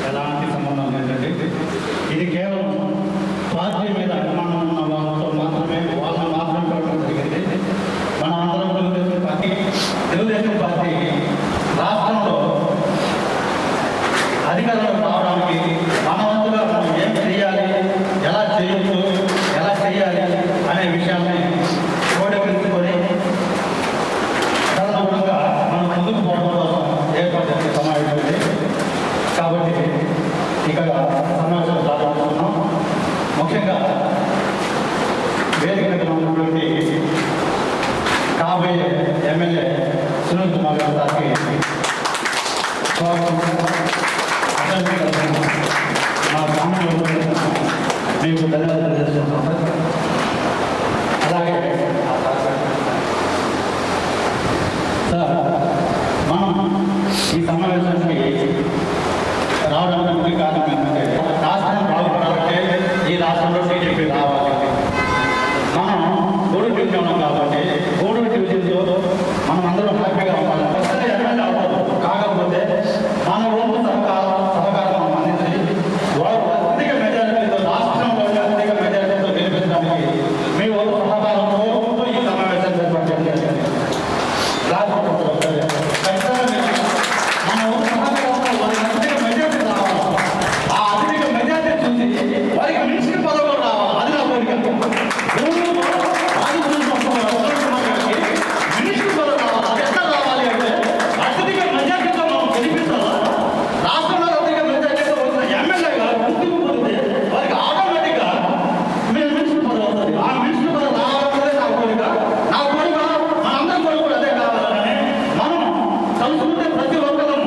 ఎలాంటి సంబంధం లేదండి. ఇది కేవలం పార్టీ మీద అభిమానం ఉన్న వాళ్ళతో మాత్రమే వాళ్ళని మాత్రమే పెట్టడం జరిగింది. మన అందరం తెలుగుదేశం పార్టీ రాష్ట్రంలో అధికారంలో రావడానికి మన వంతుగా మనం ఏం చేయాలి, ఎలా చేయొచ్చు, ఎలా చేయాలి అనే విషయాన్ని క్రోడీకరించుకొని తదనుగుణంగా మనం ముందుకు పోవడం కోసం ఏర్పాటు చేసే సమావేశం ఇది. కాబట్టి ఇక్కడ సమావేశం ప్రారంభిస్తున్నాం. ముఖ్యంగా వేదిక మీద ఉన్నటువంటి కాబోయే ఎమ్మెల్యే సునీల్ కుమార్ గారికి మా గ్రామంలో మీకు ధన్యవాదాలు తెలియజేస్తున్నాం. అలాగే సార్, మనం ఈ సమావేశానికి రావడానికి ముఖ్య కారణం ఏంటంటే రాష్ట్రం బాగుపడాలంటే ఈ రాష్ట్రంలో టీడీపీ రావాలి. మనం గూడూరు డివిజన్ ఉన్నాం కాబట్టి గూడూరు డివిజన్లో మనం అందరం హ్యాపీగా ఉండాలి. ప్రస్తుతం ఎమ్మెల్యే అవ్వదు, కాకపోతే మన వంతు సహకారం మనం అందించి అధిక మెజారిటీతో రాష్ట్రంలో అధిక మెజారిటీతో గెలిపించడానికి మీ వంతు సహకారంతో ఈ సమావేశాన్ని ఏర్పాటు చేయాలి. మన వంతు సహకారంతో వారికి అధిక మెజారిటీ రావాలి. ఆ అధిక మెజారిటీ చూసి వారికి మినిస్టర్ పదవులు రావాలి. అది నా కోరిక. మినిస్టర్ పదవి రావాలి. అది ఎట్లా రావాలి అంటే అత్యధిక మెజారిటీతో మనం గెలిపించాలా. రాష్ట్రంలో అత్యధిక మెజారిటీతో వచ్చిన ఎమ్మెల్యేగా గుర్తింపు పొందితే వారికి ఆటోమేటిక్గా మీరు మినిస్టర్ పదవి వస్తుంది. ఆ మినిస్టర్ పదవి రావాలన్నదే నా కోరిక. నా కోరిక మనందరం కోరిక కూడా అదే కావాలని మనం కలుసుకుంటే ప్రతి ఒక్కరూ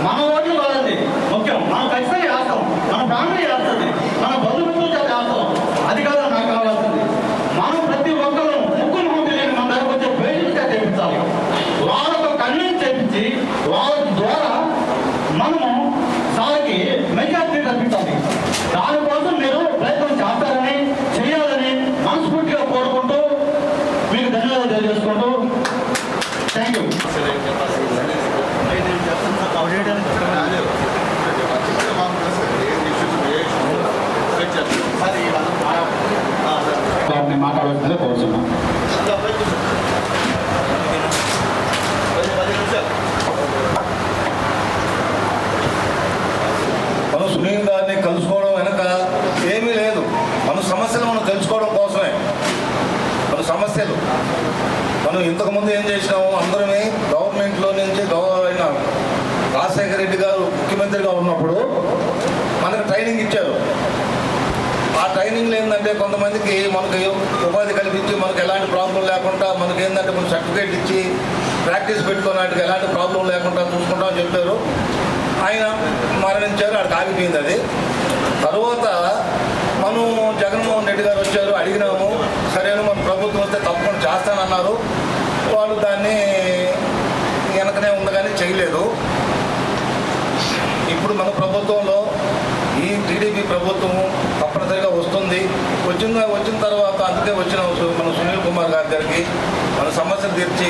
మన ఓట్లు కాదండి ముఖ్యం. మనం ఖచ్చితంగా వేస్తాం, మన ఫ్యామిలీ వేస్తుంది, మన బంధుమిత్రులు చేత వేస్తాం. అది కాదు నాకు కావాల్సింది. మనం ప్రతి ఒక్కరూ ముగ్గురు ముందు లేని మన దగ్గరకు వచ్చే పేరెంట్స్గా చేయించాలి. వాళ్ళతో కన్విన్స్ చేయించి వాళ్ళ ద్వారా మనము సార్కి మెజార్టీ రప్పించాలి. దానికోసం మీరు ప్రయత్నం చేస్తారని చేయాలని మనస్ఫూర్తిగా కోరుకుంటూ మీకు ధన్యవాదాలు తెలియజేసుకుంటూ థ్యాంక్ యూ. మాట్లాడవలసిందే కోరుతున్నాం. మనం సునీల్ గారిని కలుసుకోవడం వెనక ఏమీ లేదు. మన సమస్యలు మనం తెలుసుకోవడం కోసమే. మన సమస్యలు మనం ఇంతకుముందు ఏం చేసినాము, అందరమే గవర్నమెంట్లో నుంచి ఆయన రాజశేఖర రెడ్డి గారు ముఖ్యమంత్రిగా ఉన్నప్పుడు మనకు ట్రైనింగ్ ఇచ్చారు. ఆ ట్రైనింగ్లో ఏంటంటే కొంతమందికి మనకి ఉపాధి కల్పించి మనకు ఎలాంటి ప్రాబ్లం లేకుండా మనకి ఏంటంటే కొంచెం సర్టిఫికేట్ ఇచ్చి ప్రాక్టీస్ పెట్టుకున్నట్టుగా ఎలాంటి ప్రాబ్లం లేకుండా చూసుకుంటామని చెప్పారు. ఆయన మరణించారు, అక్కడికి ఆగిపోయింది అది. తర్వాత మనం జగన్మోహన్ రెడ్డి గారు వచ్చారు, అడిగినాము, సరేనా మన ప్రభుత్వం వస్తే తప్పకుండా చేస్తానన్నారు. వాళ్ళు దాన్ని వెనకనే ఉంది కానీ చేయలేదు. ఇప్పుడు మన ప్రభుత్వంలో ఈ టీడీపీ ప్రభుత్వం తప్పనిసరిగా వస్తుంది. వచ్చిన తర్వాత అందుకే వచ్చిన మన సునీల్ కుమార్ గారి దగ్గరికి మన సమస్యలు తీర్చి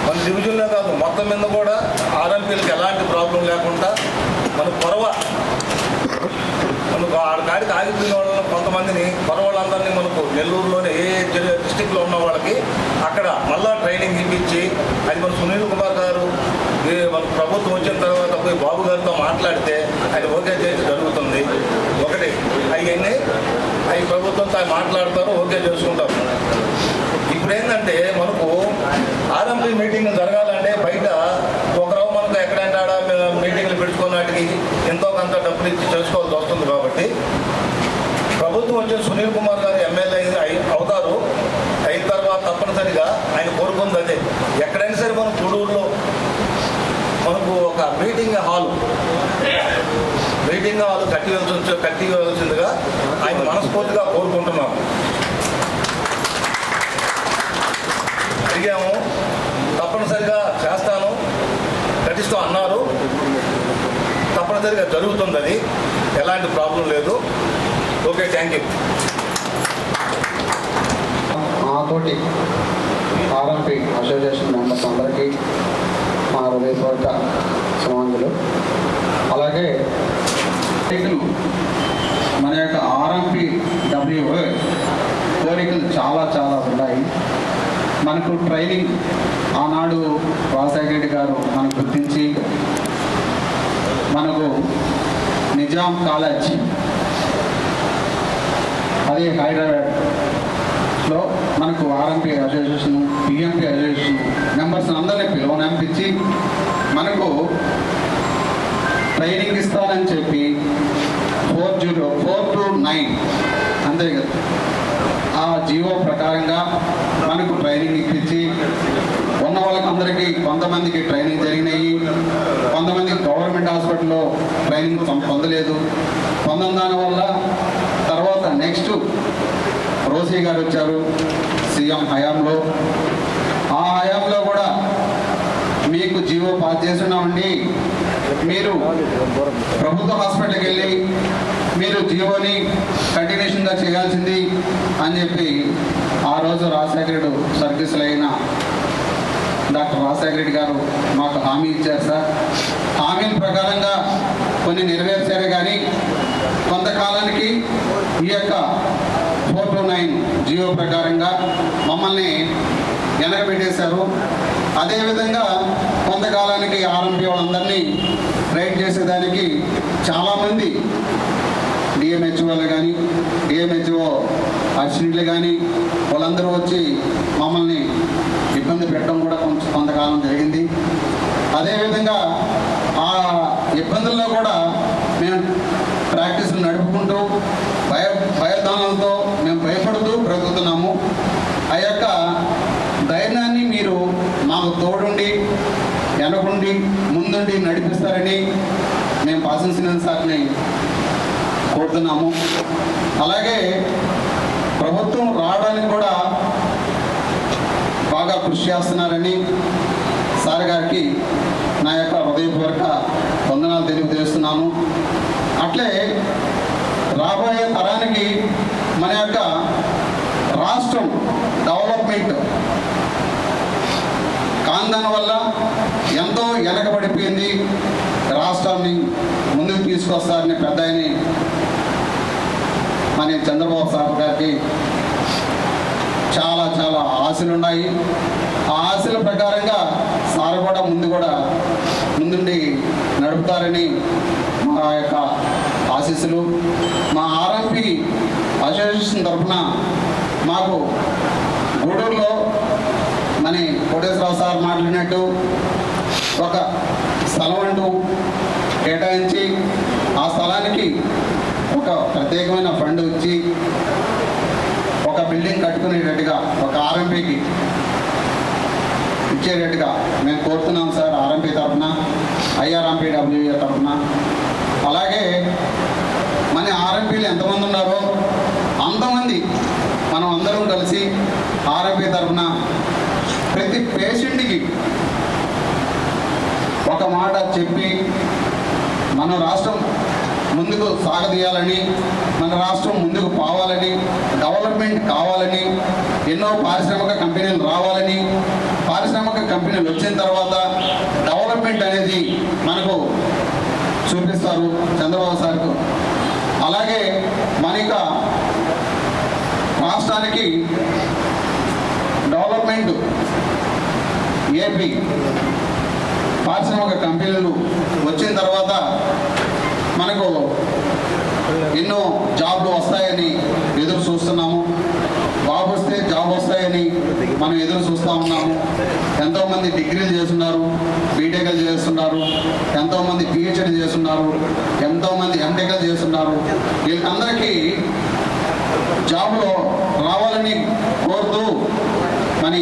మన డివిజన్లో కాదు మొత్తం మీద కూడా ఆర్ఎంపీలకు ఎలాంటి ప్రాబ్లం లేకుండా మన మనకు ఆడికాడికి ఆగిపోయిన వాళ్ళని కొంతమందిని వాళ్ళందరినీ మనకు నెల్లూరులోనే ఏ డిస్టిక్లో ఉన్న వాళ్ళకి అక్కడ మళ్ళా ట్రైనింగ్ ఇప్పించి అది మన సునీల్ కుమార్ గారు మన ప్రభుత్వం వచ్చిన తర్వాత పోయి బాబు గారితో మాట్లాడితే ఆయన ఓకే చేసి జరుగుతుంది. ఒకటి అవన్నీ అవి ప్రభుత్వంతో మాట్లాడతారు, ఓకే చేసుకుంటారు. ఇప్పుడు ఏంటంటే మనకు ఆర్ఎంపీ మీటింగ్ జరగాలంటే బయట ఒకరావు మనకు ఎక్కడంటే ఆడ మీటింగ్లు పెట్టుకున్నట్టుకి ఎంతో కొంత డబ్బులు ఇచ్చి చేసుకోవాల్సి వస్తుంది. కాబట్టి ప్రభుత్వం వచ్చే సునీల్ కుమార్ గారు ఎమ్మెల్యే అవుతారు. అయిన తర్వాత తప్పనిసరిగా ఆయన కోరుకుంది అదే. ఎక్కడైనా సరే మనం గూడూరులో మనకు ఒక మీటింగ్ హాల్ కట్టివలసిందిగా ఆయన మనస్ఫూర్తిగా కోరుకుంటున్నాం. అడిగాము, తప్పనిసరిగా చేస్తాను కట్టిస్తూ అన్నారు. తప్పనిసరిగా జరుగుతుంది, అది ఎలాంటి ప్రాబ్లం లేదు. Okay, thank you. వచ్చినటువంటి ఆర్ఎంపీ అసోసియేషన్ మెంబర్స్ అందరికీ మా హృదయపూర్వక క్షమాంజలు. అలాగే మన యొక్క ఆర్ఎంపీ డబ్ల్యూఏ కోరికలు చాలా చాలా ఉన్నాయి. మనకు ట్రైనింగ్ ఆనాడు రాజశేఖర రెడ్డి గారు మనకు గుర్తించి మనకు నిజాం కాలేజ్, అదే హైదరాబాద్లో మనకు RMP association, PMP association members అందరినీ పిలువనంపించి మనకు ట్రైనింగ్ ఇస్తానని చెప్పి 409 అంతే కదా, ఆ జీవో ప్రకారంగా మనకు ట్రైనింగ్ ఇప్పించి ఉన్న వాళ్ళకి అందరికీ కొంతమందికి ట్రైనింగ్ జరిగినాయి, కొంతమందికి గవర్నమెంట్ హాస్పిటల్లో ట్రైనింగ్ పొందలేదు. పొందని దానివల్ల తర్వాత నెక్స్ట్ రోసీ గారు వచ్చారు సీఎం హయాంలో. ఆ హయాంలో కూడా మీకు జీవో పాస్ చేస్తున్నామండి, మీరు ప్రభుత్వ హాస్పిటల్కి వెళ్ళి మీరు జీవోని కంటిన్యూషన్గా చేయాల్సింది అని చెప్పి ఆ రోజు రాజశేఖరుడు సర్వీసులు అయిన డాక్టర్ రాజశేఖర రెడ్డి గారు మాకు హామీ ఇచ్చారు సార్. హామీల ప్రకారంగా కొన్ని నెరవేర్చారు, కానీ కొంతకాలానికి ఈ యొక్క 429 జీవో ప్రకారంగా మమ్మల్ని వెనకబెట్టేశారు. అదేవిధంగా కొంతకాలానికి ఆర్ఎంపీ వాళ్ళందరినీ రైడ్ చేసేదానికి చాలామంది డిఎంహెచ్ఓలు కానీ డిఎంహెచ్ఓ అసిస్టెంట్లు కానీ వాళ్ళందరూ వచ్చి మమ్మల్ని ఇబ్బంది పెట్టడం కూడా కొంతకాలం జరిగింది. అదేవిధంగా ఆ ఇబ్బందుల్లో కూడా మేము ప్రాక్టీసులు నడుపుకుంటూ భయదానాలతో మేము భయపడుతూ బ్రతుకుతున్నాము. ఆ యొక్క ధైర్యాన్ని మీరు మాకు తోడుండి వెనకుండి ముందుండి నడిపిస్తారని మేము పాసించిన సార్ని కోరుతున్నాము. అలాగే ప్రభుత్వం రావడానికి కూడా బాగా కృషి చేస్తున్నారని సార్ గారికి నా యొక్క హృదయపూర్వక వందనాలు తెలియజేస్తున్నాను. అట్లే రాబోయే తరానికి మన యొక్క రాష్ట్రం డెవలప్మెంట్ కాందాని వల్ల ఎంతో వెనకబడిపోయింది, రాష్ట్రాన్ని ముందుకు తీసుకొస్తారని పెద్ద ఆయని మన చంద్రబాబు సార్ గారికి చాలా చాలా ఆశలు ఉన్నాయి. ఆ ఆశల ప్రకారంగా సార్ కూడా ముందుండి నడుపుతారని మా యొక్క ఆశీస్సులు. మా ఆర్ఎంపీ అసోసియేషన్ తరఫున మాకు గూడూరులో మన కోటేశ్వరరావు సార్ మాట్లాడినట్టు ఒక స్థలం అంటూ కేటాయించి ఆ స్థలానికి ఒక ప్రత్యేకమైన ఫండ్ ఇచ్చి ఒక బిల్డింగ్ కట్టుకునేటట్టుగా ఒక ఆర్ఎంపీకి ఇచ్చేటట్టుగా మేము కోరుతున్నాం సార్. ఆర్ఎంపీ తరఫున, ఐఆర్ఎంపీ డబ్ల్యూఏ తరఫున. అలాగే మన ఆర్ఎంపీలు ఎంతమంది ఉన్నారో అంతమంది మనం అందరం కలిసి ఆర్ఎంపీ తరఫున ప్రతి పేషెంట్కి ఒక మాట చెప్పి మన రాష్ట్రం ముందుకు సాగదీయాలని, మన రాష్ట్రం ముందుకు పోవాలని, డెవలప్మెంట్ కావాలని, ఎన్నో పారిశ్రామిక కంపెనీలు రావాలని, పారిశ్రామిక కంపెనీలు వచ్చిన తర్వాత డెవలప్మెంట్ అనేది మనకు చూపిస్తారు చంద్రబాబు సార్కు. అలాగే మన రాష్ట్రానికి డెవలప్మెంట్ ఏపీ పారిశ్రామిక కంపెనీలు వచ్చిన తర్వాత మనకు ఎన్నో జాబ్లు వస్తాయని ఎదురు చూస్తున్నాము. బాబు వస్తే జాబ్ వస్తాయని మనం ఎదురు చూస్తూ ఉన్నాము. ఎంతోమంది డిగ్రీలు చేస్తున్నారు, బీటెక్లు చేస్తున్నారు, ఎంతోమంది పిహెచ్డీ చేస్తున్నారు, ఎంతోమంది ఎంటెక్లు చేస్తున్నారు. వీళ్ళందరికీ జాబ్లో రావాలని కోరుతూ మన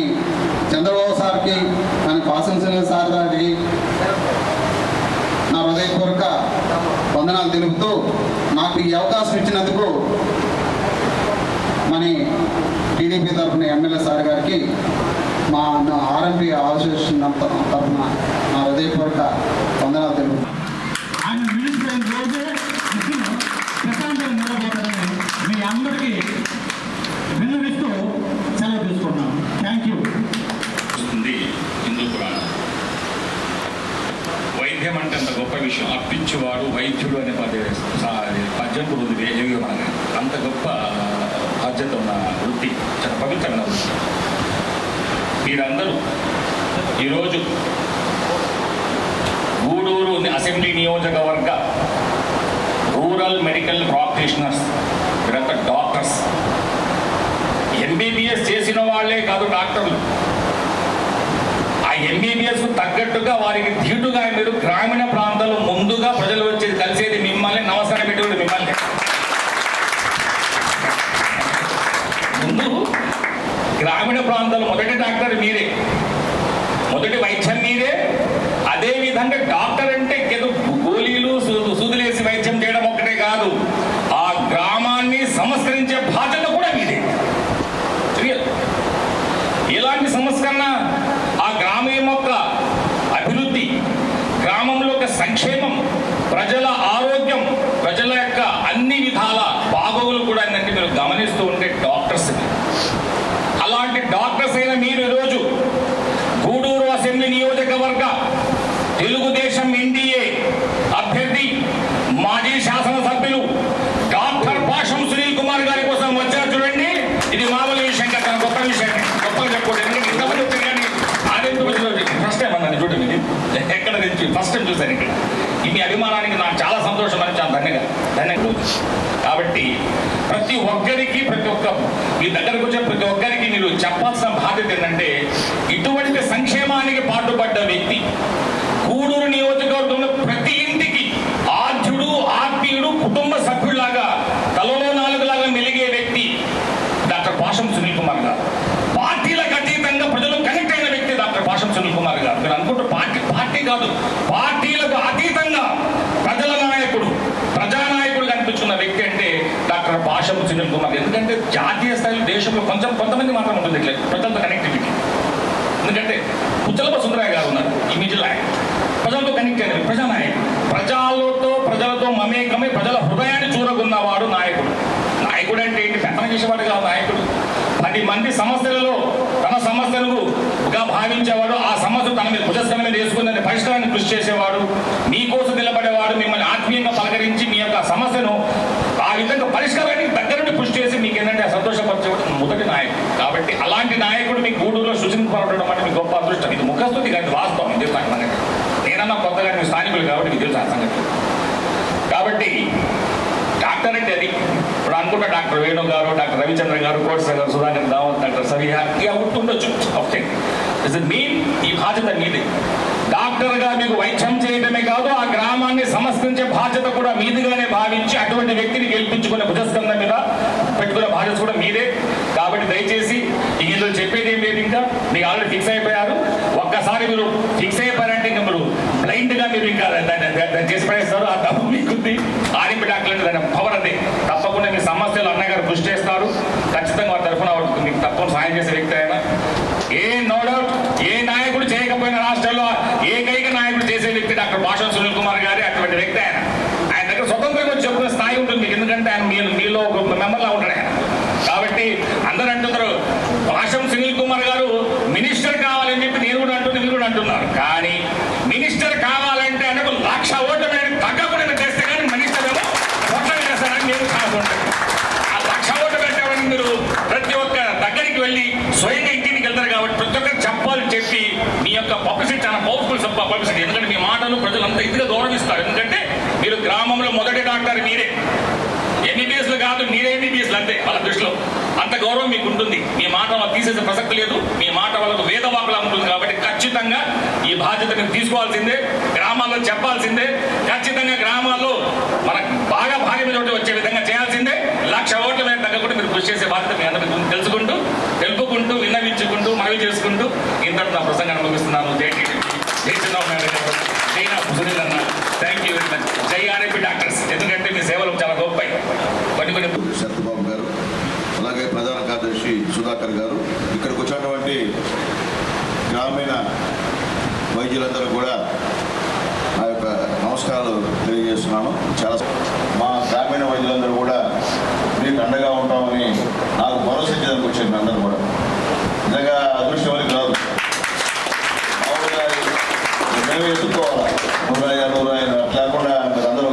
చంద్రబాబు సార్కి, మన కాసిం సార్ గారికి నా హృదయపూర్వక వందనాలు తెలుపుతూ నాకు ఈ అవకాశం ఇచ్చినందుకు మన టీడీపీ తరఫున ఎమ్మెల్యే సార్ గారికి, మా ఆర్ఎంపీ అసోసియేషన్ తరఫున నా హృదయపూర్వక వందనాలు తెలుపుతూ ఆయన మినిస్టర్ రోజే ప్రశాంతంగా నిలబోతారని మీ అందరికీ విన్నవిస్తూ సెలవు తీసుకున్నాను. వైద్యుడు అనే పద్యం కూడా ఉంది మనకి. అంత గొప్ప బాధ్యత ఉన్న వృత్తి, చాలా పవిత్రమైన వృత్తి. మీరందరూ ఈరోజు గూడూరు అసెంబ్లీ నియోజకవర్గ రూరల్ మెడికల్ ప్రాక్టీషనర్స్, మీరంతా డాక్టర్స్. ఎంబీబీఎస్ చేసిన వాళ్ళే కాదు డాక్టర్లు. ఆ ఎంబీబీఎస్కు తగ్గట్టుగా వారికి ధీటుగా మీరు గ్రామీణ ప్రాంతాల్లో ముందుగా ప్రజలు వచ్చేది కలిసేది మిమ్మల్ని, నమస్కారం పెట్టుకోండి మిమ్మల్ని. ముందు గ్రామీణ ప్రాంతాల్లో మొదటి డాక్టర్ మీరే, మొదటి వైద్యం మీరే. అదేవిధంగా డాక్టర్ అంటే గోళీలు సూదులేసి వైద్యం చేయడం ఒక్కటే కాదు, ఆ గ్రామాన్ని సంస్కరించే బాధ్యత కూడా మీదే. ఎలాంటి సంస్కరణ? ఆ గ్రామం యొక్క అభివృద్ధి, గ్రామంలో యొక్క సంక్షేమం, ప్రజల ఆరోగ్యం, ప్రజల యొక్క అన్ని విధాల బాగోగులు కూడా ఏంటంటే మీరు గమనిస్తూ ఉంటే డాక్టర్స్. అలాంటి డాక్టర్స్ అయిన మీరు ఈరోజు గూడూరు అసెంబ్లీ నియోజకవర్గ తెలుగుదేశం ఎన్డీఏ అభ్యర్థి మాజీ శాసనసభ్యులు డాక్టర్ పాషం సునీల్ కుమార్ గారి కోసం వచ్చారు చూడండి. ఇది మామూలు విషయం కదా, గొప్ప విషయం, గొప్పగా చెప్పుకోండి. ఎందుకంటే ఇంతమంది వచ్చారు కానీ ఫస్ట్ టైం అన్నాను చూడండి, ఇది ఎక్కడ నుంచి ఫస్ట్ టైం చూశాను ఇక్కడ. మీ అభిమానానికి నాకు చాలా సంతోషం అని చాలా ధన్యవాదాలు. కాబట్టి ప్రతి ఒక్కరికి, ప్రతి ఒక్క మీ దగ్గరకు వచ్చే ప్రతి ఒక్కరికి మీరు చెప్పాల్సిన బాధ్యత ఏంటంటే, ఇటువంటి సంక్షేమానికి పాటుపడ్డ వ్యక్తి, గూడూరు నియోజకవర్గంలో ప్రతి ఇంటికి ఆద్యుడు, ఆత్మీయుడు, కుటుంబ సభ్యులాగా తలలో నాలుగులాగా మెలిగే వ్యక్తి డాక్టర్ పాషం సునీల్ కుమార్ గారు. పార్టీలకు అతీతంగా ప్రజలు కనెక్ట్ అయిన వ్యక్తి డాక్టర్ పాషం సునీల్ కుమార్ గారు. మీరు అనుకుంటే పార్టీ కాదు, పార్టీలకు అతీతంగా ప్రజల నాయకుడు, ప్రజానాయకుడు కనిపించుకున్న వ్యక్తి అంటే డాక్టర్ పాషం సునీల్ కుమార్. ఎందుకంటే జాతీయ స్థాయిలో దేశంలో కొంతమంది మాత్రం ఉంటుంది ఇట్లా ప్రజలతో కనెక్టివిటీ. ఎందుకంటే పుచ్చలప సుందరయ్య గారు ఉన్నారు, ఈ మిడిల్ ఆయన ప్రజలతో కనెక్ట్ అయిన ప్రజానాయకుడు. ప్రజలతో మమేకమై ప్రజల హృదయాన్ని చూరగొన్నవాడు నాయకుడు. నాయకుడు అంటే ఏంటి? పెత్తనం చేసేవాడు కాదు నాయకుడు. 10 మంది సమస్యలలో తన సమస్యలుగా భావించేవాడు, ఆ సమస్య తన మీద భుజస్కరణ మీద వేసుకుని పరిష్కారాన్ని కృషి చేసేవాడు, మీకోసం నిలబడేవాడు, మిమ్మల్ని ఆత్మీయంగా పలకరించి మీ యొక్క సమస్యను ఆ విధంగా పరిష్కారానికి దగ్గరుండి కృషి చేసి మీకు ఏంటంటే సంతోషపరిచేవాడు మొదటి నాయకుడు. కాబట్టి అలాంటి నాయకుడు మీ గూడూరులో సృష్టింపబడడం అంటే మీ గొప్ప అదృష్టం. ఇది ముఖస్తుతి కాదు, వాస్తవం. ఇది సంగతి నేనన్నా కొత్తగా మీ స్థానికులు కాబట్టి మీకు తెలుసు ఆ సంగతి. కాబట్టి డాక్టర్ అంటే అది ఇప్పుడు అనుకుంటా డాక్టర్ వేణు గారు, డాక్టర్ రవిచంద్ర గారు, కోట్స గారు, సుధాకర్ దావత్, డాక్టర్ సవిహా ఇక ఉంటుండొచ్చు. ఓకే, మీన్ ఈ బాధ్యత మీది. డాక్టర్గా మీకు వైద్యం చేయడమే కాదు, ఆ గ్రామాన్ని సంస్కరించే బాధ్యత కూడా మీదిగానే భావించి అటువంటి వ్యక్తిని గెలిపించుకునే భుజస్కంధం మీద పెట్టుకునే బాధ్యత కూడా మీదే. కాబట్టి దయచేసి ఇందులో చెప్పేది ఏం లేదు, ఇంకా మీకు ఆల్రెడీ ఫిక్స్ అయిపోయారు. ఒక్కసారి మీరు ఫిక్స్ అయిపోయారంటే ఇంకా మీరు బ్లైండ్గా మీరు ఇంకా దాన్ని చేసి పడేస్తారు. ఆ డబ్బు మీకుంది. ఆర్ఎంపీ డాక్టర్ అంటే దాని పవర్ అదే. తప్పకుండా మీ సమస్యలు అన్నగారు కృషి చేస్తారు. ఖచ్చితంగా వారి తరఫున మీకు తప్పకుండా సాయం చేసే వ్యక్తి అయినా నో డౌట్. ఏ నాయకుడు చేయకపోయిన రాష్ట్రంలో ఏకైక నాయకుడు చేసే వ్యక్తి డాక్టర్ పాషం సునీల్ కుమార్ గారి. అటువంటి వ్యక్తి ఆయన దగ్గర స్వతంత్రంగా చెప్పుకునే స్థాయి ఉంటుంది మీకు. ఎందుకంటే ఆయన మీలో ఒక మెంబర్లా ఉంటాడు ఆయన. కాబట్టి అందరూ అంటున్నారు పాషం సునీల్ కుమార్ గారు మినిస్టర్ కావాలని చెప్పి నేను కూడా అంటున్నా, మీరు కూడా అంటున్నారు. కానీ మినిస్టర్ కావాలంటే ఆయనకు 1,00,000 ఓట్ల మీద తగ్గకుండా చేస్తే కానీ మినిస్టర్ ఏమో ఓట్ల చేస్తారని నేను కానుకుంటాను. ఆ 1,00,000 ఓట్లు పెట్టామని మీరు ప్రతి ఒక్క దగ్గరికి వెళ్ళి స్వయంగా ఇంటికి వెళ్తారు. కాబట్టి ప్రతి ఒక్కరు చెప్పి మీ యొక్క పబ్లిసిటీ చాలా పవర్ఫుల్ పబ్లిసిటీ. ఎందుకంటే మీ మాటలు ప్రజలంతా ఇదిగా గౌరవిస్తారు. ఎందుకంటే మీరు గ్రామంలో మొదటి డాక్టర్ మీరే. ఎంబీబీఎస్లు కాదు, మీరే ఎంబీబీఎస్లు అంతే. వాళ్ళ దృష్టిలో అంత గౌరవం మీకు ఉంటుంది. మీ మాట వాళ్ళకి తీసేసే ప్రసక్తి లేదు. మీ మాట వాళ్ళకు వేదవాకులా ఉంటుంది. కాబట్టి ఖచ్చితంగా ఈ బాధ్యత మీరు తీసుకోవాల్సిందే, గ్రామాల్లో చెప్పాల్సిందే. ఖచ్చితంగా గ్రామాల్లో మనకు బాగా భారీ మీద వచ్చే విధంగా చేయాల్సిందే. 1,00,000 ఓట్ల మీద తగ్గకుండా మీరు కృషి చేసే బాధ్యత మీ అందరికీ తెలుపుకుంటూ విన్నవించుకుంటూ మనవి చేసుకుంటూ ఇంతటి నా ప్రసంగాన్ని ముగిస్తున్నాను. జై చంద్రబాబు నాయుడు గారు, జై నా సునీల్ అన్న, థ్యాంక్ యూ వెరీ మచ్. జై ఆర్ఎంపీ డాక్టర్స్. ఎందుకంటే మీ సేవలు చాలా గొప్పవి. కొన్ని సత్యబాబు గారు, అలాగే ప్రధాన కార్యదర్శి సుధాకర్ గారు, ఇక్కడికి వచ్చినటువంటి గ్రామీణ వైద్యులందరూ కూడా నా యొక్క నమస్కారాలు తెలియజేస్తున్నాను. చాలా మా గ్రామీణ వైద్యులందరూ కూడా మీకు అండగా ఉంటామని నాకు భరోసా ఇచ్చేదానికి వచ్చారు. అందరూ కూడా నిజంగా అదృష్టం అని కాదు, మామూలుగా మేమే ఎత్తుకోవాలి. 100 అట్లా లేకుండా మీరు అందరూ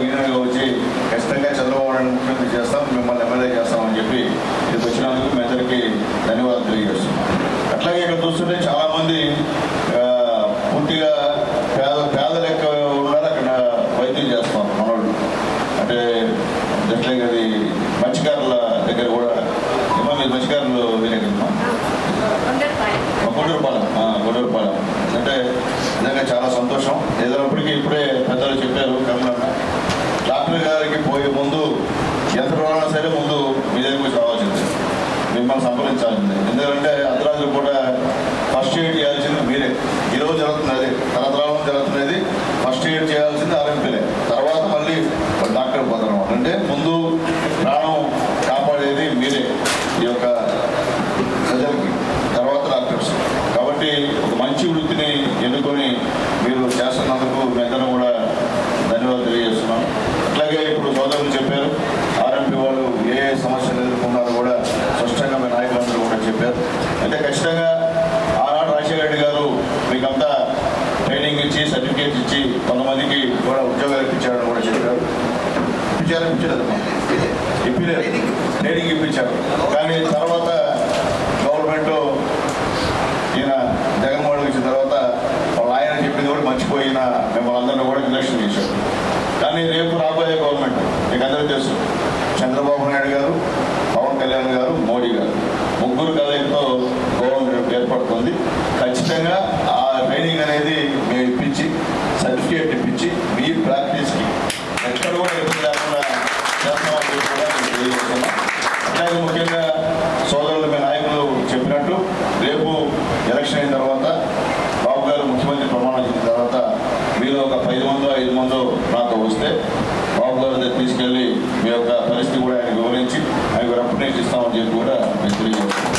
మిమ్మల్ని సంప్రదించాల్సిందే. ఎందుకంటే అర్ధరాత్రి పూట ఫస్ట్ ఎయిడ్ చేయాల్సింది మీరే. ఈరోజు జరుగుతుంది అదే, తరతరాలు జరుగుతున్నది. ఫస్ట్ ఎయిడ్ చేయాల్సింది ఆర్ఎంపీలే, తర్వాత మళ్ళీ డాక్టర్ పోతారు అనమాట. అంటే ముందు ప్రాణం కాపాడేది మీరే ఈ యొక్క ప్రజలకి, తర్వాత డాక్టర్స్. కాబట్టి ఒక మంచి వృత్తిని ఎన్నుకొని మీరు చేస్తున్నందుకు మీ అందరం కూడా ధన్యవాదాలు తెలియజేస్తున్నాను. అట్లాగే ఇప్పుడు సోదరులు చెప్పారు, ఆర్ఎంపీ వాళ్ళు ఏ సమస్యలు ఎదుర్కొన్నారో కూడా స్పష్టంగా మీ నాయకులందరూ కూడా చెప్పారు. అయితే ఖచ్చితంగా ఆనాడు రాజశేఖర రెడ్డి గారు మీకంతా ట్రైనింగ్ ఇచ్చి సర్టిఫికేట్స్ ఇచ్చి కొంతమందికి కూడా ఉద్యోగాలు ఇప్పించారని కూడా చెప్పారు. ఇప్పించలేదు, ట్రైనింగ్ ఇప్పించారు. కానీ తర్వాత గవర్నమెంట్ ఈయన జగన్మోహన్ వచ్చిన తర్వాత ఆయన చెప్పింది కూడా మర్చిపోయిన మిమ్మల్ని అందరినీ కూడా ఎలక్షన్ చేశారు. కానీ రేపు రాబోయే గవర్నమెంట్ మీకు అందరూ తెలుసు, చంద్రబాబు నాయుడు గారు, పవన్ కళ్యాణ్ గారు, మోడీ గారు ముగ్గురు కలయికతో గవర్నమెంట్ ఏర్పడుతుంది. ఖచ్చితంగా ఆ ట్రైనింగ్ అనేది మేము ఇప్పించి సర్టిఫికేట్ ఇప్పించి మీ ప్రాక్టీస్కి ఎక్కడ కూడా ఎదురు లేకుండా చేస్తామని చెప్పి కూడా మేము తెలియజేస్తున్నాం. అట్లాగే ముఖ్యంగా సోదరులు మీ నాయకులు చెప్పినట్టు రేపు ఎలక్షన్ అయిన తర్వాత బాబు గారు ముఖ్యమంత్రి ప్రమాణం చేసిన తర్వాత మీరు ఒక 10 మందో 5 మందో నాతో వస్తే బాబు గారి దగ్గర తీసుకెళ్ళి మీ యొక్క పరిస్థితి కూడా ఆయన వివరించి ఆయనకు రెప్రజెంట్ ఇస్తామని చెప్పి కూడా మేము తెలియజేస్తాం.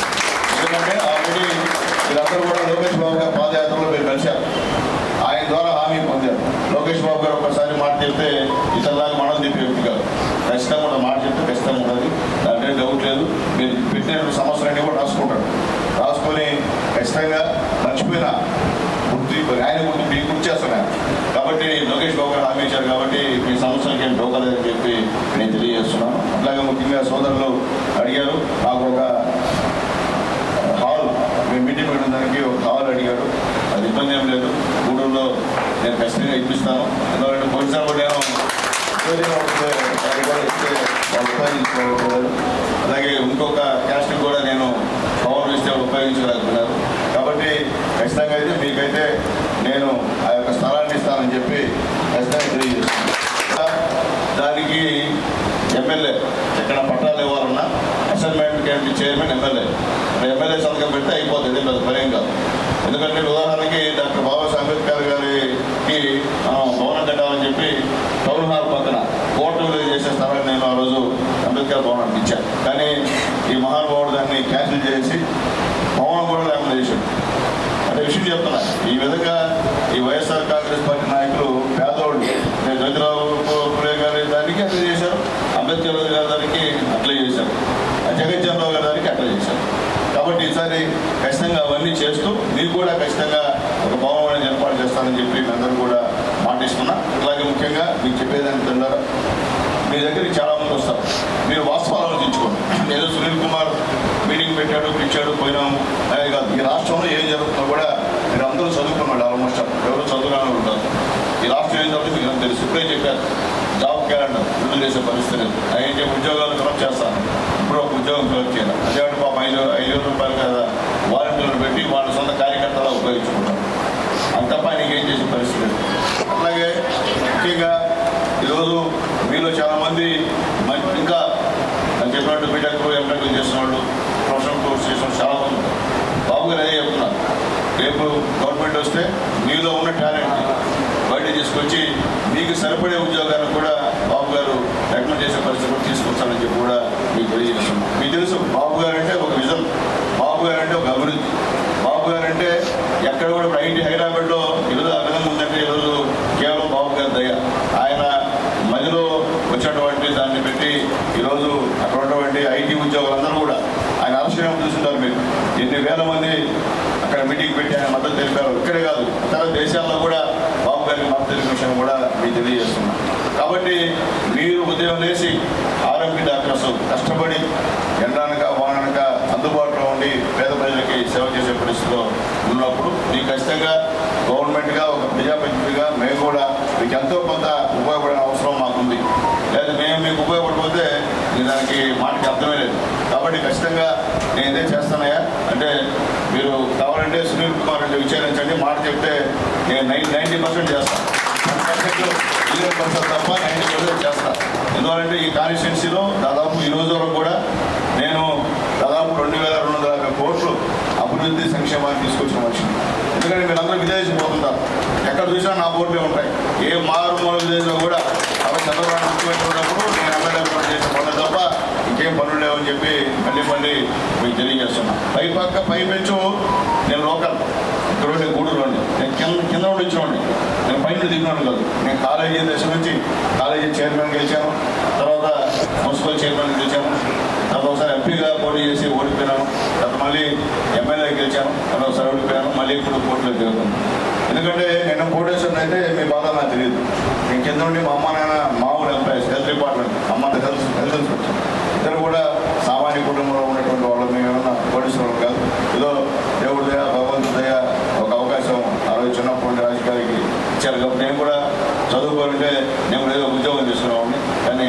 ఎందుకంటే ఆల్రెడీ మీరందరూ కూడా లోకేష్ బాబు గారు పాదయాత్రలో మీరు కలిశారు, ఆయన ద్వారా హామీ పొందారు. లోకేష్ బాబు గారు ఒకసారి మాట చెప్తే ఇతరులాగా మనం చెప్పే వ్యక్తి కాదు. ఖచ్చితంగా కూడా మాట చెప్తే ఖచ్చితంగా ఉంటుంది, దాంట్లో డౌట్ లేదు. మీరు పెట్టిన సమస్యలన్నీ కూడా రాసుకొని ఖచ్చితంగా మర్చిపోయిన గుర్తు ఆయన గుర్తు మీకు గుర్తు చేస్తున్నాను. కాబట్టి లోకేష్ బాబు గారు హామీ ఇచ్చారు కాబట్టి మీ సమస్యలకి ఏం డోకలేదని చెప్పి నేను తెలియజేస్తున్నాను. అట్లాగే ముఖ్యంగా సోదరులు అడిగారు, నాకు ఒక హాల్ మేము మీటింగ్ పెట్టడానికి ఒక హాల్ అడిగారు. అది ఇబ్బంది ఏం లేదు, గూడూరులో నేను ఖచ్చితంగా ఇప్పిస్తాను. ఎందుకంటే పోలీసులు కూడా నేను ఉపయోగించుకోవాలి. అలాగే ఇంకొక క్యాస్ట్కి కూడా నేను పవర్ ఇస్తే ఉపయోగించలేకపోయినారు. కాబట్టి ఖచ్చితంగా అయితే మీకైతే నేను ఆ యొక్క స్థలాన్ని ఇస్తానని చెప్పి ఖచ్చితంగా తెలియజేస్తున్నాను. దానికి ఎమ్మెల్యే ఎక్కడ పట్టాలు ఇవ్వాలన్నా అసైన్మెంట్ కమిటీ చైర్మన్ ఎమ్మెల్యే సంతకం పెడితే అయిపోతుంది, పెద్ద పనేం కాదు. ఎందుకంటే ఉదాహరణకి డాక్టర్ బాబాసాహెబ్ అంబేద్కర్ గారికి భవనం కట్టాలని చెప్పి టౌన్ హాల్ పక్కన కోర్టులో చేసే స్థలాన్ని నేను ఆ రోజు అంబేద్కర్ భవనానికి ఇచ్చాను. కానీ ఈ మహానుభావుడు దాన్ని క్యాన్సిల్ చేసి భవనం కూడా లేకుండా చేశాడు. అంటే విషయం చెప్తున్నా, ఈ విధంగా ఈ వైఎస్ఆర్ కాంగ్రెస్ పార్టీ నాయకులు పేదోళ్ళు, నేను జ్యోతిరావు పులే గారి దానికి అట్లా చేశారు, అంబేద్కర్ గారి దానికి అట్లా చేశారు, జగజ్జనరావు గారి దానికి అట్లా చేశారు. కాబట్టి ఈసారి ఖచ్చితంగా అవన్నీ చేస్తూ మీకు కూడా ఖచ్చితంగా ఒక భవనం అనేది ఏర్పాటు చేస్తానని చెప్పి మీ అందరూ కూడా మాటిస్తున్నా. అలాగే ముఖ్యంగా మీకు చెప్పేదానికి తిన్నారా, మీ దగ్గరికి చాలామంది వస్తారు, మీరు వాస్తవాలు ఆలోచించుకోండి. ఏదో సునీల్ కుమార్ మీటింగ్ పెట్టాడు, పిలిచాడు, పోయినాము అనేది కాదు. ఈ రాష్ట్రంలో ఏం జరుగుతుందో కూడా మీరు అందరూ చదువుకున్నాడు, ఆల్మోస్ట్ ఎవరు చదువురాని ఉంటారు. ఈ రాష్ట్రం ఏం జరుగుతుంది మీకు తెలుసు. ఇప్పుడే చెప్పారు, జాబ్ క్యాలెండర్ విడుదల చేసే పరిస్థితి ఆయన ఉద్యోగాలు ఫిలప్ చేస్తాను, ఇప్పుడు ఒక ఉద్యోగం ఫిలప్ చేయాలి. అదేంటి పాప 5,000 రూపాయలు కదా వాలంటీర్లు పెట్టి వాళ్ళ సొంత కార్యకర్తలు ఉపయోగించుకుంటారు, అంత తప్ప నీకేం చేసే పరిస్థితి. అట్లాగే ముఖ్యంగా ఈరోజు మీలో చాలామంది ఇంకా చెప్పినట్టు బీటెక్ ఎంటెక్ చేసిన వాళ్ళు, ప్రొఫెషనల్ కోర్స్ చేసిన వాళ్ళు చాలామంది ఉంటారు. బాబు గారు అదే చెప్తున్నారు, రేపు గవర్నమెంట్ వస్తే మీలో ఉన్న టాలెంట్ బయట తీసుకొచ్చి మీకు సరిపడే ఉద్యోగాన్ని కూడా బాబు గారు రికమెండ్ చేసే పరిస్థితి కూడా తీసుకొచ్చానని చెప్పి కూడా మీకు తెలియజేస్తున్నాం. మీకు తెలుసు బాబు గారు అంటే ఒక విజన్, బాబు గారు అంటే ఒక అభివృద్ధి, బాబు గారు అంటే ఎక్కడ కూడా ఇప్పుడు ఐటీ హైదరాబాద్లో ఈరోజు ఆ విధంగా ఉందంటే ఈరోజు కేవలం బాబు గారి దయ. ఆయన మధ్యలో వచ్చినటువంటి దాన్ని పెట్టి ఈరోజు అక్కడ ఉన్నటువంటి ఐటీ ఉద్యోగులందరూ కూడా ఆయన ఆశ్రయం చూస్తుంటారు. మీరు ఎన్ని వేల మంది అక్కడ మీటింగ్ పెట్టి ఆయన మద్దతు తెలిపారు. ఇక్కడే కాదు, ఇతర దేశాల్లో కూడా బాబు గారికి మద్దతు తెలిపిన విషయం కూడా మీకు తెలియజేస్తున్నాం. కాబట్టి మీరు ఉదయం లేచి ఆర్ఎంపీ డాక్టర్స్ కష్టపడి ఎండనక వాననక అందుబాటులో ఉండి పేద ప్రజలకి సేవ చేసే పరిస్థితిలో ఉన్నప్పుడు మీకు ఖచ్చితంగా గవర్నమెంట్గా ఒక ప్రజాప్రతినిధిగా మేము కూడా మీకు ఎంతో కొంత ఉపయోగపడిన అవసరం మాకుంది. లేదా మేము మీకు ఉపయోగపడిపోతే దానికి మాటకి అర్థమే లేదు. కాబట్టి ఖచ్చితంగా నేను ఇదే చేస్తానయ్యా అంటే మీరు కావాలంటే సునీల్ కుమార్ రెడ్డి విచారించండి, మాట చెప్తే నేను 90% చేస్తాను, 10% తప్ప 90% చేస్తాను. ఎందుకంటే ఈ కాన్స్టిట్యున్సీలో దాదాపు ఈ రోజు వరకు కూడా నేను దాదాపు 2,000 తీసుకొచ్చిన మనిషి. ఎందుకంటే మీరందరూ విదేశం పోతుంటారు, ఎక్కడ చూసినా నా బోర్డులే ఉంటాయి. ఏ మారుమూల విలేజ్లో కూడా అవి చంద్రబాబు ముఖ్యమంత్రి నేను ఎమ్మెల్యే కూడా చేసిన పనులు తప్ప ఇంకేం పనులు లేవని చెప్పి మళ్ళీ మీకు తెలియజేస్తున్నా. పై పెంచు నేను లోకల్ ఇక్కడ ఉండే గూడూరులోండి, నేను కింద ఉండి వచ్చినోండి, నేను పైన దిగినాను కాదు. నేను కాలేజీ దశ నుంచి కాలేజీ చైర్మన్ గెలిచాను, తర్వాత మున్సిపల్ చైర్మన్ గెలిచాను, తర్వాత ఒకసారి ఎంపీగా పోటీ చేసి ఓడిపోయినాను, తర్వాత మళ్ళీ ఎమ్మెల్యే గెలిచాను, తర్వాత ఒకసారి ఓడిపోయాను, మళ్ళీ ఇప్పుడు పోటీలో దిగుతాను. ఎందుకంటే నేను కోటేశ్వరం అయితే మీ బాధ నాకు తెలియదు. నేను కింద నుండి మా అమ్మ నాన్న మామూలు ఎంప్లాయీస్, హెల్త్ డిపార్ట్మెంట్, అమ్మ హెల్త్ ఇన్స్పెక్టర్, ఇద్దరు కూడా సామాన్య కుటుంబంలో ఉన్నటువంటి వాళ్ళు. మేము ఏమన్నా కోటేశ్వరం కాదు, ఏదో దేవుడి దయ భగవంతుడి దయ ఒక అవకాశం ఆ రోజు చిన్నప్పుడు రాజకీయాలకి ఇచ్చారు కాబట్టి నేను కూడా చదువుకోవాలంటే నేను కూడా ఏదో ఉద్యోగం చేసుకునేవాడిని. కానీ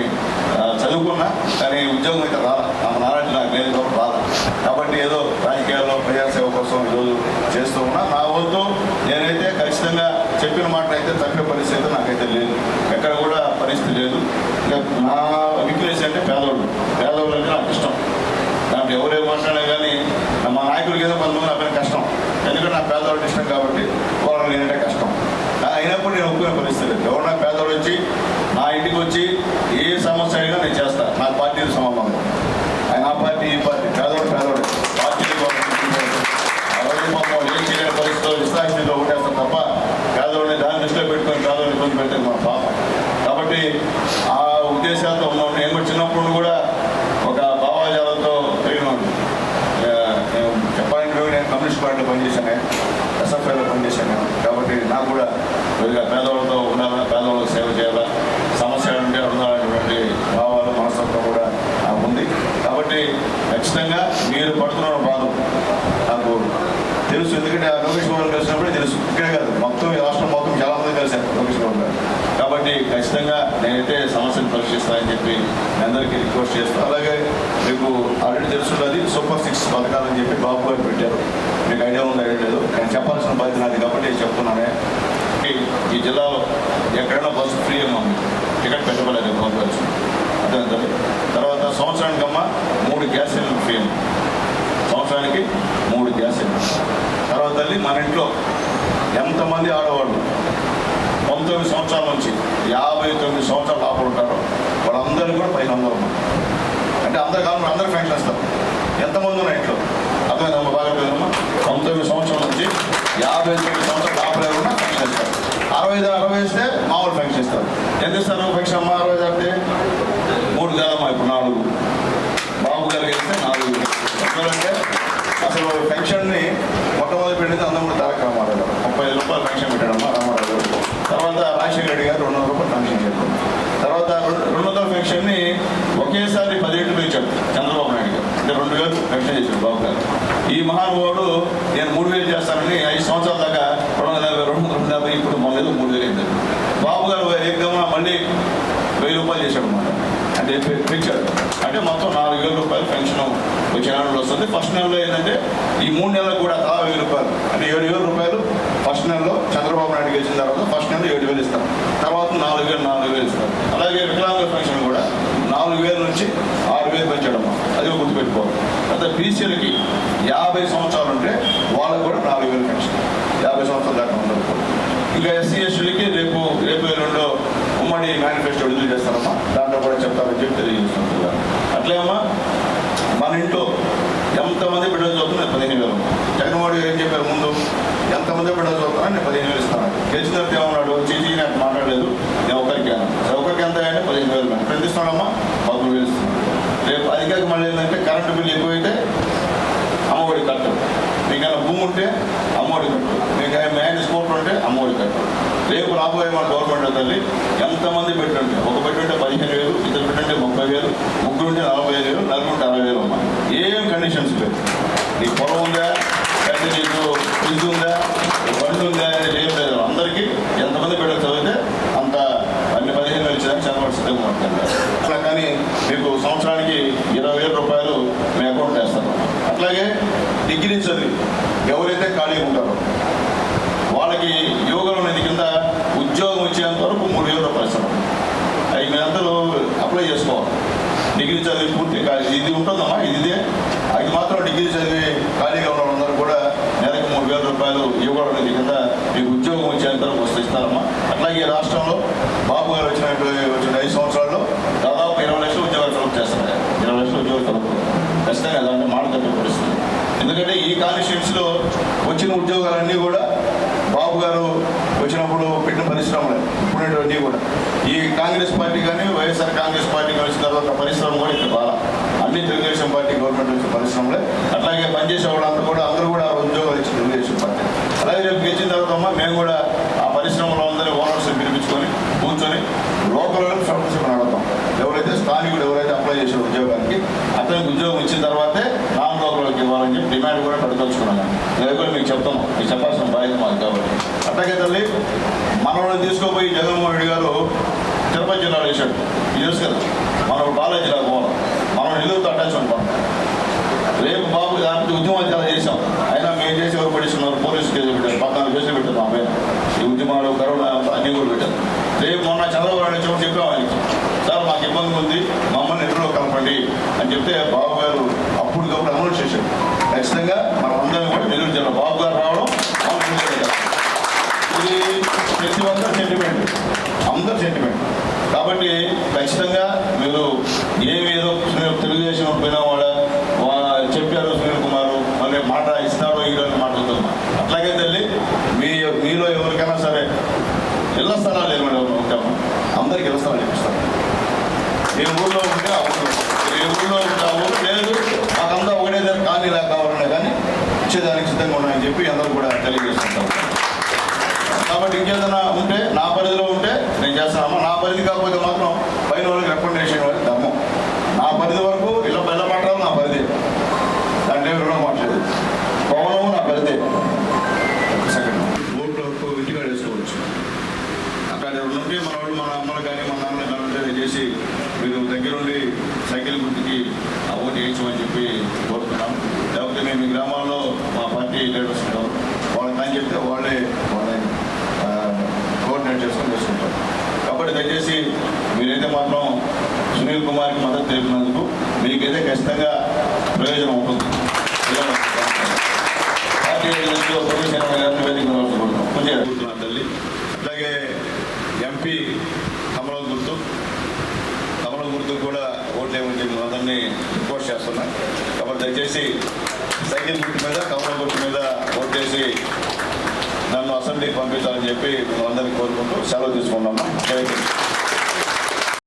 చదువుకున్నా, కానీ ఉద్యోగం అయితే రాలా, నాకు నారాయణ నాకు లేదు కాబట్టి రాలా. కాబట్టి ఏదో రాజకీయాల్లో ప్రజాసేవ కోసం ఈరోజు చేస్తూ ఉన్నా. నా వద్దు నేనైతే ఖచ్చితంగా చెప్పిన మాట అయితే తప్పే పరిస్థితి నాకైతే లేదు, ఎక్కడ కూడా పరిస్థితి లేదు. ఇంకా నా వీక్నెస్ అంటే పేదవాళ్ళు అంటే నాకు ఇష్టం. నాకు ఎవరే మాట్లాడే కానీ మా నాయకులకి ఏదో కొంతమంది నా పైన కష్టం, ఎందుకంటే నా పేదవాళ్ళు ఇష్టం కాబట్టి వాళ్ళని నేనంటే కష్టం. అయినప్పుడు నేను ఒప్పుకునే పరిస్థితి లేదు. ఎవరన్నా పేదవాడు వచ్చి నా ఇంటికి వచ్చి ఏ సమస్య అయినా నేను చేస్తాను. నాకు పార్టీకి సంబంధం, ఆయన ఆ పార్టీ ఈ పార్టీ, పేదవాడు పార్టీలు పాపం ఏం చేయలేని పరిస్థితిలో విశ్రాంతిలో ఉండేస్తాం తప్ప పేదవాడిని దాన్ని దృష్టిలో పెట్టుకొని పేదవాడిని ఇబ్బంది పెట్టేది మన పాపం. కాబట్టి ఆ ఉద్దేశాలతో ఉన్నాం. నేను కూడా చిన్నప్పుడు కూడా ఒక భావాజాలతో పెరిగినాను. నేను చెప్పాలంటే నేను కమ్యూనిస్ట్ పార్టీలో పనిచేశాను, ఎస్ఎఫ్ఐలో పనిచేశాను. కాబట్టి నాకు కూడా కొద్దిగా పేదవాళ్ళతో ఉండాలా, పేదవాళ్ళకి సేవ చేయాలా, సమస్యలు ఉంటే ఉండాలనేటువంటి భావాలు మనస్తత్వం కూడా నాకు ఉంది. కాబట్టి ఖచ్చితంగా మీరు పడుతున్న బాధ నాకు తెలుసు. ఎందుకంటే ఆ లోకేష్ బాబు కలిసినప్పుడే తెలుసు, ఇక్కడే కాదు మొత్తం ఈ రాష్ట్రం మొత్తం చాలా మంది కలిశారు లోకేష్ బాబు గారు. కాబట్టి ఖచ్చితంగా నేనైతే సమస్యను పరిశీలిస్తానని చెప్పి మీ అందరికీ రిక్వెస్ట్ చేస్తాను. అలాగే మీకు ఆల్రెడీ తెలుసున్నది సూపర్ 6 పథకాలని చెప్పి బాబు గారు పెట్టారు. మీకు ఐడియా ఉందా లేదు, నేను చెప్పాల్సిన బాధ్యత నాది కాబట్టి చెప్తున్నానే. ఈ జిల్లాలో ఎక్కడైనా బస్సు ఫ్రీ అమ్మా, టికెట్ పెట్టబడలేదు బాబు గారు అర్థమవుతుంది. తర్వాత సంవత్సరానికమ్మా 3 గ్యాస్ సిలిండర్ ఫ్రీ అమ్మ, సంవత్సరానికి 3 గ్యాస్ సిలిండర్. తర్వాత తల్లి మన ఇంట్లో ఎంతమంది ఆడవాళ్ళు 19 సంవత్సరాల నుంచి 59 సంవత్సరాలు లోపల ఉంటారో వాళ్ళందరూ కూడా 500 మంది, అంటే అందరు కాకుండా అందరూ పెన్షన్ ఇస్తారు. ఎంతమంది ఉన్నాయి ఇంట్లో అర్థమైందమ్మా, బాగా అర్థమైందమ్మా. 19 సంవత్సరాల నుంచి 59 సంవత్సరాలు లోపలే ఉన్న పెన్షన్ ఇస్తారు. 60 ఇస్తే మామూలు పెన్షన్ ఇస్తారు. ఎంత ఇస్తారు పెన్షన్ అమ్మా? 60 దాటితే 3 కాదమ్మా, ఇప్పుడు 4. బాబు గారికి ఇస్తే 4. ఎందుకంటే అసలు పెన్షన్ని మొట్టమొదటి పెట్టింది అందరూ తారక రామారావు గారు 35 రూపాయలు పెన్షన్ పెట్టాడమ్మా రామారావు గారు. తర్వాత రాజశేఖర రెడ్డి గారు 200 రూపాయలు పెన్షన్ చెప్పారు. తర్వాత 200 పెన్షన్ని ఒకేసారి 10 ఏళ్ళు పెంచాడు చంద్రబాబు నాయుడు గారు, అంటే 2000 పెన్షన్ చేశాడు బాబు గారు. ఈ మహానుభావుడు నేను 3000 చేస్తానని 5 సంవత్సరాల దాకా 250 ఇప్పుడు మొదలు 3000 అయింది. బాబు గారు ఏకంగా మళ్ళీ 1000 రూపాయలు చేశాడు అన్నమాట, అంటే పెంచాడు. అంటే మొత్తం 4000 రూపాయలు పెన్షన్ వచ్చే నెలలో వస్తుంది. ఫస్ట్ నెలలో ఏంటంటే ఈ 3 నెలలకు కూడా 1000 రూపాయలు, అంటే 7000 రూపాయలు ఫస్ట్ నెలలో చంద్రబాబు నాయుడు గెలిచిన తర్వాత ఫస్ట్ నెలలో 7000 ఇస్తారు, తర్వాత 4000 ఇస్తారు. అలాగే వికలాంగుల పెన్షన్ కూడా 4000 నుంచి 6000 పెంచడమ్మా, అది గుర్తుపెట్టుకోవాలి. అయితే బీసీలకి 50 సంవత్సరాలు ఉంటే వాళ్ళకు కూడా 4000 పెన్షన్, 50 సంవత్సరాల దాకా ఉండదు. ఇంకా ఎస్సీ ఎస్టీలకి రేపు ఎల్లుండో ఉమ్మడి మేనిఫెస్టో విడుదల చేస్తారమ్మా, దాంట్లో కూడా చెప్తారని చెప్పి తెలియజేస్తున్నారు. అట్లే అమ్మా మన ఇంట్లో ఎంతమంది బిడ్డలు చదువుతున్నారు? 15,000. జగన్మోహన్ గారు ఏం చెప్పారు ముందు, ఎంతమంది బిడ్డలు చదువుతున్నా నేను 15,000 ఇస్తాను. గెలిచిన తర్వాత ఏమన్నాడు, చీచీ నాకు మాట్లాడలేదు, నేను ఒకరికి ఎంత అంటే 15,000 ఎంత ఇస్తున్నాడమ్మా? 10,000 ఇస్తున్నాడు. రేపు అధికారికి మళ్ళీ ఏంటంటే కరెంటు బిల్లు ఎక్కువైతే అమ్మఒడి కట్టు, మీకైనా భూమి ఉంటే అమ్మఒడి కట్టు, మీకు మ్యాన్ స్కోర్ట్ ఉంటే అమ్మఒడి కట్టు. రేపు రాబోయే మన గవర్నమెంట్ తల్లి ఎంతమంది పెట్టుంటే, ఒక పెట్టుంటే 15,000, ఇద్దరు పెట్టుంటే 30,000, ముగ్గురు ఉంటే 45,000, నలుగురు ఉంటే 60,000 అమ్మా. ఏం కండిషన్స్ లేదు, నీకు పొలం ఉందా, లేకపోతే నీకు ఫ్రిడ్జ్ ఉందా, బండి ఉందా, ఏం లేదు. అందరికీ ఎంతమంది బిడ్డలు చదివితే అంత అన్ని 15,000 ఇచ్చేదానికి చదవడం సిద్ధంగా ఉంటుంది. అట్లా కానీ మీకు సంవత్సరానికి 20,000 రూపాయలు మీ అకౌంట్ వేస్తారు. అట్లాగే డిగ్రీ చదివి ఎవరైతే ఖాళీగా ఉంటారో వాళ్ళకి యోగం అనేది కింద ఉద్యోగం వచ్చేంత వరకు 3,000 రూపాయలు ఇస్తారు. అవి మీరందరూ అప్లై చేసుకోవాలి. డిగ్రీ చదివి పూర్తి ఇది ఉంటుందమ్మా, ఇదే అది మాత్రం డిగ్రీ చదివి ఖాళీగా ఉన్న వాళ్ళందరూ కూడా నెలకు 3,000 కాన్స్టిట్యూన్సీలో వచ్చిన ఉద్యోగాలన్నీ కూడా బాబు గారు వచ్చినప్పుడు పెట్టిన పరిశ్రమలే ఇప్పుడున్నటువంటి కూడా. ఈ కాంగ్రెస్ పార్టీ కానీ వైఎస్ఆర్ కాంగ్రెస్ పార్టీ వచ్చిన తర్వాత పరిశ్రమ కూడా ఇక్కడ బాగా అన్ని తెలుగుదేశం పార్టీ గవర్నమెంట్ వచ్చిన పరిశ్రమలే. అట్లాగే పనిచేసే వాళ్ళందరూ కూడా అందరూ కూడా ఉద్యోగాలు ఇచ్చిన తెలుగుదేశం పార్టీ. అలాగే రేపు గెలిచిన తర్వాత మేము కూడా ఆ పరిశ్రమలో అందరూ ఓనర్స్ పిలిపించుకొని కూర్చొని లోకల్ ఫ్రెండ్షిప్ అడుగుతాం. ఎవరైతే స్థానికుడు ఎవరైతే అప్లై చేసిన ఉద్యోగానికి అతనికి ఉద్యోగం ఇచ్చిన తర్వాతే నాన్ లోకల్కి ఇవ్వాలని చెప్పి డిమాండ్ కూడా పెడదలుచుకున్నాను. నేను కూడా మీకు చెప్తాను, మీకు చెప్పాల్సిన బాధ్యత మాకు కాబట్టి. అట్లాగే తల్లి మనల్ని తీసుకోపోయి జగన్మోహన్ రెడ్డి గారు తిరుపతి జిల్లాలో వేశాడు. తెలుసు కదా, మనం బాలాజీ జిల్లాకు పోవాలి, మనం నెల్లూరుతో అటాచ్ ఉంటాం. రేపు బాబు కాబట్టి ఉద్యమాలు చాలా చేశాం. అయినా మేము చేసి ఎవరు పడిస్తున్నారు, పోలీసు కేసులు పెట్టారు, 14 కేసులు పెట్టారు మా పైన. ఈ ఉద్యమాలు కరోనా అన్నీ కూడా పెట్టారు. రేపు మొన్న చంద్రబాబు నాయుడు చెప్పాం ఆయనకి, సార్ మాకు ఇబ్బంది ఉంది, మమ్మల్ని నెల్లూరులో కలపండి అని చెప్తే బాబు గారు అప్పటికప్పుడు అనౌన్స్ చేశాడు. ఖచ్చితంగా మనం అందరం కూడా నెల్లూరు జిల్లా బాబు గారు రావడం ఇది ప్రతి ఒక్కరు సెంటిమెంట్, అందరు సెంటిమెంట్. కాబట్టి ఖచ్చితంగా మీరు ఏదో తెలుగుదేశం పోయిన వాడు చెప్పారు సునీల్ కుమార్ మళ్ళీ మాట ఇస్తాడో ఈరోజు మాట్లాడుతున్నా. అట్లాగే తల్లి మీలో ఎవరికైనా సరే ఇళ్ల స్థలాలు ఏమైనా ఉంటాము, అందరికి ఇళ్ల స్థలాలు ఇప్పిస్తాం. ఏ ఊళ్ళో ఉంటే ఆ ఊళ్ళో, ఏ ఊళ్ళో ఉంటే ఆ ఊరు లేదు, మాకంతా ఒకటే కానీ ఇలా కావాలన్నా కానీ ఇచ్చేదానికి సిద్ధంగా ఉన్నాయని చెప్పి అందరూ కూడా తెలియజేస్తుంటాం. కాబట్టి ఇంకేదైనా ఉంటే నా పరిధిలో ఉంటే నేను చేస్తానమ్మా. నా పరిధి కాకపోతే మాత్రం పైన వాళ్ళకి రికమెండేషన్ వాళ్ళకి ధర్మం. నా పరిధి వరకు ఇలా పట్టడం నా పరిధి, దాంట్లో రుణం మాట్లాడేది పవనము నా పరిధి. సెకండ్ ఓట్ల వరకు ఇంటికాడ వేసుకోవచ్చు. అక్కడ ఉంటే మన వాళ్ళు మన అమ్మలు కానీ మన నాన్నలు కానీ చేసి మీరు దగ్గరుండి సైకిల్ గుర్తుకి ఆ ఓటు వేయించమని చెప్పి కోరుతున్నాం. లేకపోతే మేము ఈ గ్రామాల్లో మా పార్టీ లీడర్స్ ఉంటారు, వాళ్ళకి అని చెప్తే వాళ్ళని కోఆర్డినేట్ చేసుకొని చేసుకుంటాం. కాబట్టి దయచేసి మీరైతే మాత్రం సునీల్ కుమార్కి మద్దతు తెలిపినందుకు మీకైతే ఖచ్చితంగా ప్రయోజనం ఉంటుంది. పార్టీ నివేదిక తల్లి. అట్లాగే ఎంపీ కమలం గుర్తు కూడా ఓట్లు ఏమని చెప్పి అందరినీ రిక్వెస్ట్ చేస్తున్నాను. కాబట్టి దయచేసి సైకిల్ గుర్తు మీద కమలం గుర్తు మీద ఓట్ చేసి నన్ను అసెంబ్లీకి పంపించాలని చెప్పి మిమ్మల్ని అందరినీ కోరుకుంటూ సెలవు తీసుకున్నాము.